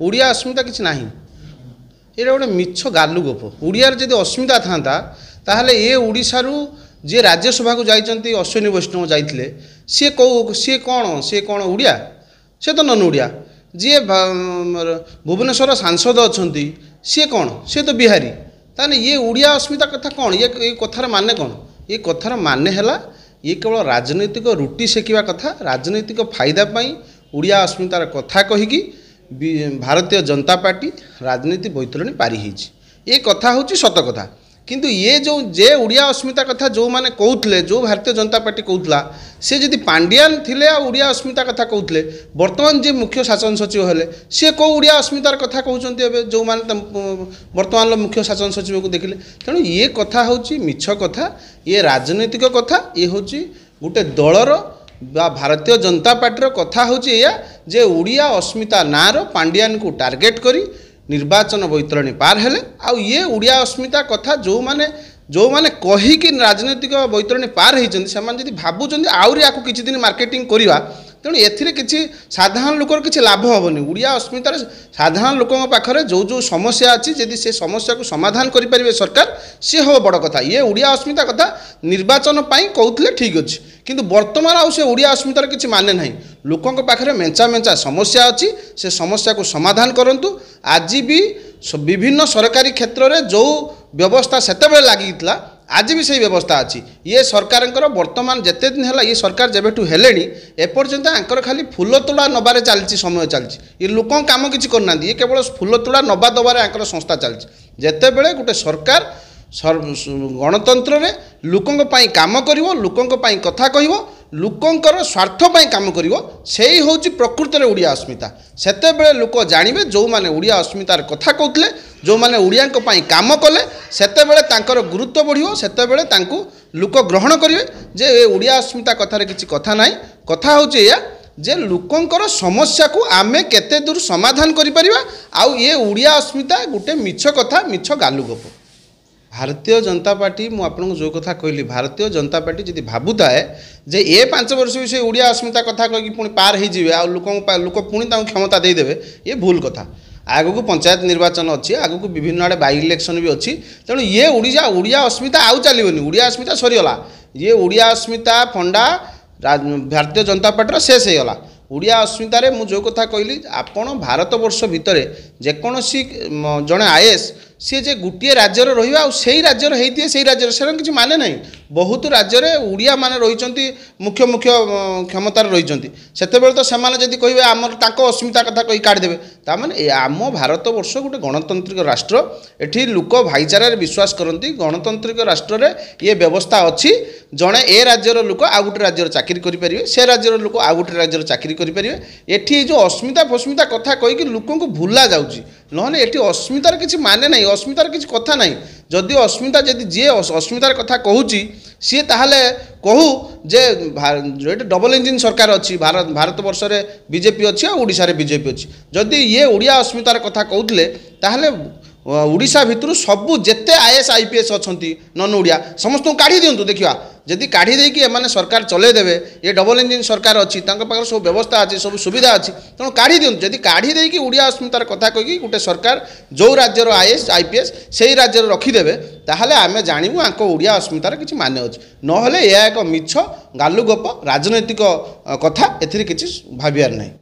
ओडिया अस्मिता किसी ना ये गोटे मिछ गालु गप ओडिया जदि अस्मिता था ताहले ये ओडिशारू जे राज्यसभा को जाइछन्ती अश्विनी वैष्णव जाइथिले सी कौन ओडिया से तो नन ओडिया जी भुवनेश्वर सांसद अच्छा सी कौन सी तो बिहारी ताने ये ओडिया अस्मिता कथा कौन ये कथार माने कौन ये कथार माने है ये केवल राजनैतिक रुटी सेकिवा कथा राजनैतिक फायदा पाई ओडिया अस्मितार कथा कहीकि भारतीय जनता पार्टी राजनीति बैतरणी पारी ये कथा हूँ सत कथा किंतु ये जो जे ओडिया अस्मिता कथा जो माने कहते जो भारतीय जनता पार्टी कहला सी जदि पांड्यान थिले ओडिया अस्मिता कथा कहते बर्तमान जे मुख्य शासन सचिव हेले सी कौ ओडिया अस्मितार कथा कहते जो माने बर्तमान मुख्य शासन सचिव को देखिले तेणु ये कथा हूँ मिछ कथा ये राजनैतिक कथा ये हूँ गोटे दलर बा भारतीय जनता पार्टी कथा हूँ या जे ओडिया अस्मिता नार पांड्यान को टार्गेट करी निर्वाचन बैतरणी पार हेले आउ ये ओडिया अस्मिता कथा जो माने कहीकि राजनैतिक बैतरणी पार होती से भावुं आहरी या किसी दिन मार्केटिंग करवा तेणु एथिरे किसी साधारण लोकर किसी लाभ हेनी ओडिया अस्मितार साधारण लोकों पाखरे जो जो समस्या अच्छी जदि से समस्या को समाधान करें सरकार सी हम बड़ कथा ये ओडिया अस्मिता कथा निर्वाचन कहते ठीक अच्छे किंतु वर्तमान आउ से ओडिया अस्मितार किसी माने ना लोकों पाखरे मेंचा मेंचा समस्या अच्छी से समस्या को समाधान करंतु आज भी विभिन्न सरकारी क्षेत्र में जो व्यवस्था सेतेबेले लगी आज भी सही व्यवस्था अच्छी ये सरकार वर्तमान जिते दिन है ये सरकार जब हेले एपर्यंत आंकर खाली फूल तोड़ा नबारे चलती समय चलती ये लोक कम किसी करना ये केवल फूल तोड़ा नबा दबारे आंकर संस्था चलती जितेबले गोटे सरकार गणतंत्र में लोकों काम कर लोकों कथा कह लोकंर स्वार्थपाई कम कर हूँ प्रकृत में ओडिया अस्मिता सेतेबेले लोक जानवे जो मैंने ओडिया अस्मितार कथा कहते जो मैंने ओडिया काम कले सेतेबेले तांकर गुरुत्व बढ़ियो सेतेबेले तांकु लोक ग्रहण करेंगे जे ओडिया अस्मिता कथार किसी कथा ना कथा हूँ या जे लोकंर समस्या को आमे केते दूर समाधान करिपरिबा आउ ये ओडिया अस्मिता गोटे मिछ कथा मिछ गालु गप भारतीय जनता पार्टी मु आपन जो कथा कहली भारतीय जनता पार्टी जदि भावुता है जे ए 5 वर्ष भी से ओडिया अस्मिता कथा कही पुणी पार हो जाए आ लोक पुणी क्षमता देदेवे ये भूल कथा आगु को पंचायत निर्वाचन अच्छी आगु को विभिन्न आड़े बाई इलेक्शन भी अच्छी तेणु ये ओडिया अस्मिता आउ चलनी ओडिया अस्मिता सरीगला ये ओडिया अस्मिता फंडा भारतीय जनता पार्टी शेष होगा ओडिया अस्मितार मु जो कथा कहली आपण भारत वर्ष भितर जेकोसी जड़े आईएएस सी जे गोटे राज्यर रहा आई राज्यर होती से राज्य से किसी माने ना बहुत राज्य में ओडिया माने रही मुख्य मुख्य क्षमतार रही से तो से कहे आमर अस्मिता कथा कही काढ़देवे ताने आम भारत वर्ष गोटे गणतांत्रिक राष्ट्र एठी लोक भाईचारे विश्वास करती गणतांत्रिक राष्ट्र में ये व्यवस्था अच्छी जड़े ए राज्यर लोक आउ गोटे राज्य चाकरी करेंगे से राज्यर लोक आउ गोटे राज्य चाकरी करेंगे एठी जो अस्मिता फस्मिता कथा कहीकि लोक भूला जाऊँगी नहले एठी अस्मितार किसी माने ना अस्मितार किसी कथा ना जदि अस्मिता जदि जी अस्मितार कथा कहूँ सी ताहले कहू जे डबल इंजिन सरकार अच्छी भारत वर्ष में बीजेपी अच्छी और ओडिशा रे बीजेपी अच्छी जदि ये ओडिया अस्मितार कथा कहते ताहले ओडिशा भितर सबू जेते आईएएस आईपीएस अच्छा नन ओडिया समस्त काढ़ी दिंतु देखा जदि काढ़ी देकी एमाने सरकार चलेदेवे ये डबल इंजिन सरकार अच्छी पाखे सब व्यवस्था अच्छी सब सुविधा अच्छी तेणु काढ़ी दिंतु जदि काढ़ी देकी ओडिया अस्मितार कथा कही गोटे सरकार जो राज्यर आईएएस आईपीएस से राज्य रखिदेवे ताहले आमे जानिबु आंको ओडिया अस्मितार किछि माने अछि नहले यह एक मिछ गालु गप राजनैतिक कथा एथिरे किछि भाबियार नाही।